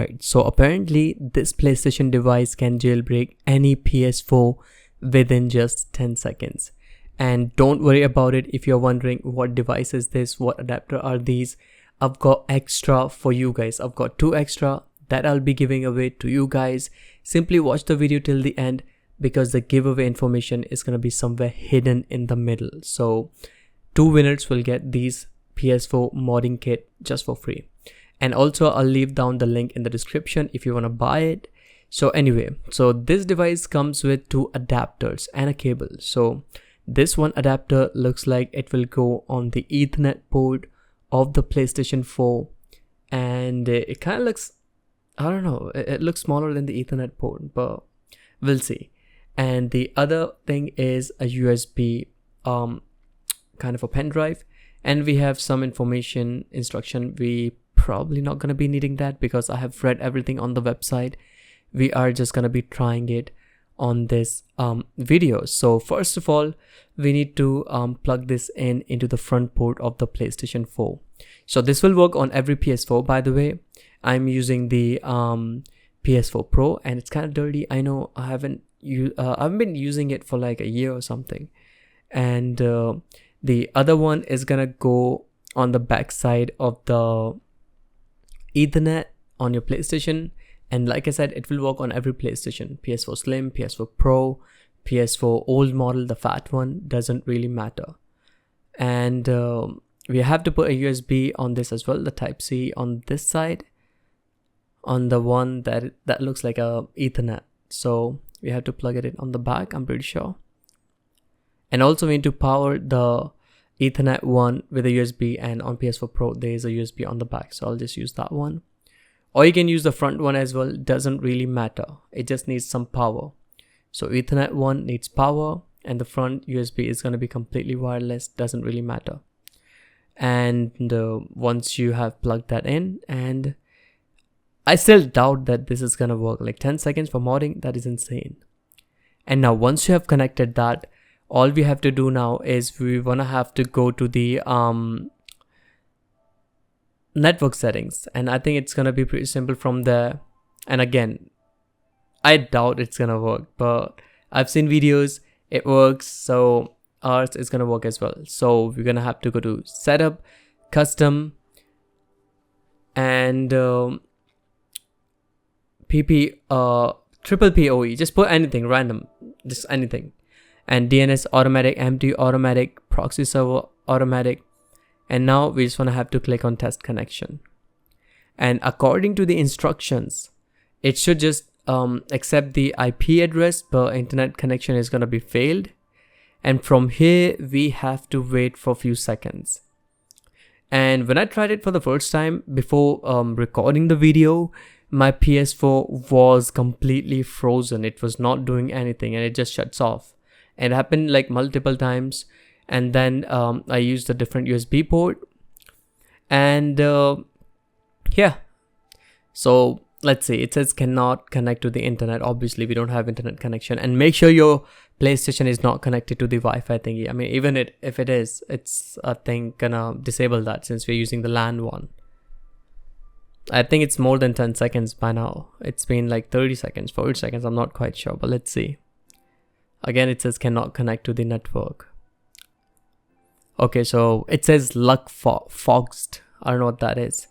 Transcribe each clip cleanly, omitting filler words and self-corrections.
Alright, so apparently this PlayStation device can jailbreak any PS4 within just 10 seconds. And don't worry about it if you're wondering what device is this, what adapter are these. I've got extra for you guys. I've got 2 extra that I'll be giving away to you guys. Simply watch the video till the end because the giveaway information is going to be somewhere hidden in the middle. So 2 winners will get these PS4 modding kit just for free. And also I'll leave down the link in the description if you want to buy it. So anyway, so this device comes with 2 adapters and a cable. So this one adapter looks like it will go on the Ethernet port of the PlayStation 4, and it kind of looks, I don't know, it looks smaller than the Ethernet port, but we'll see. And the other thing is a USB kind of a pen drive, and we have some instruction. We probably not going to be needing that because I have read everything on the website. We are just going to be trying it on this video. So first of all, we need to plug this into the front port of the PlayStation 4. So this will work on every PS4. By the way, I'm using the PS4 Pro, and it's kind of dirty. I know I haven't been using it for like a year or something. And the other one is gonna go on the back side of the Ethernet on your PlayStation. And like I said, it will work on every PlayStation. PS4 Slim, PS4 Pro, PS4 old model, the fat one, doesn't really matter. And we have to put a USB on this as well, the Type-C on this side, on the one that looks like a Ethernet. So we have to plug it in on the back, I'm pretty sure. And also we need to power the Ethernet one with a USB, and on PS4 Pro there is a USB on the back, so I'll just use that one. Or you can use the front one as well, doesn't really matter, it just needs some power. So Ethernet one needs power, and the front USB is going to be completely wireless, doesn't really matter. And once you have plugged that in, and I still doubt that this is going to work, like 10 seconds for modding, that is insane. And now once you have connected that, all we have to do now is we want to have to go to the network settings, and I think it's going to be pretty simple from there. And again, I doubt it's going to work, but I've seen videos, it works, so ours is going to work as well. So we're going to have to go to setup, custom, and triple PoE, just put anything random, just anything. And DNS automatic, MT automatic, proxy server automatic. And now we just want to have to click on test connection. And according to the instructions, it should just accept the IP address, but internet connection is going to be failed. And from here, we have to wait for a few seconds. And when I tried it for the first time before recording the video, my PS4 was completely frozen. It was not doing anything and it just shuts off. It happened like multiple times, and then I used a different USB port, and yeah, so let's see, it says cannot connect to the internet. Obviously we don't have internet connection, and make sure your PlayStation is not connected to the Wi-Fi thingy. I mean, even if it is, it's I think gonna disable that since we're using the LAN one. I think it's more than 10 seconds by now. It's been like 30 seconds, 40 seconds, I'm not quite sure, but let's see. Again, it says cannot connect to the network. Okay, so it says luck foxed. I don't know what that is.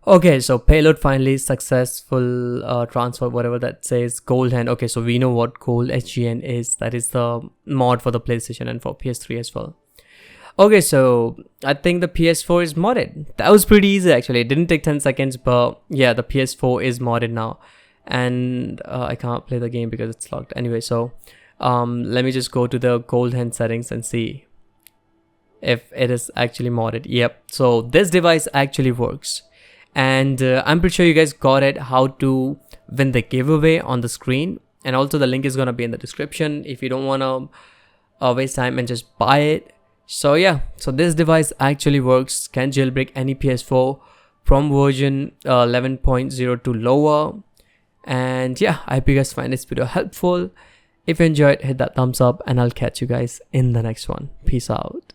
Okay, so payload finally successful transfer, whatever that says. Gold hand. Okay, so we know what gold HGN is. That is the mod for the PlayStation and for PS3 as well. Okay, so I think the PS4 is modded. That was pretty easy actually. It didn't take 10 seconds, but yeah, the PS4 is modded now. And I can't play the game because it's locked. Anyway, so let me just go to the gold hand settings and see if it is actually modded. Yep, so this device actually works, and I'm pretty sure you guys got it, how to win the giveaway on the screen, and also the link is gonna be in the description if you don't want to waste time and just buy it. So yeah, so this device actually works, can jailbreak any PS4 from version 11.0 to lower. And yeah, I hope you guys find this video helpful. If you enjoyed, hit that thumbs up, and I'll catch you guys in the next one. Peace out.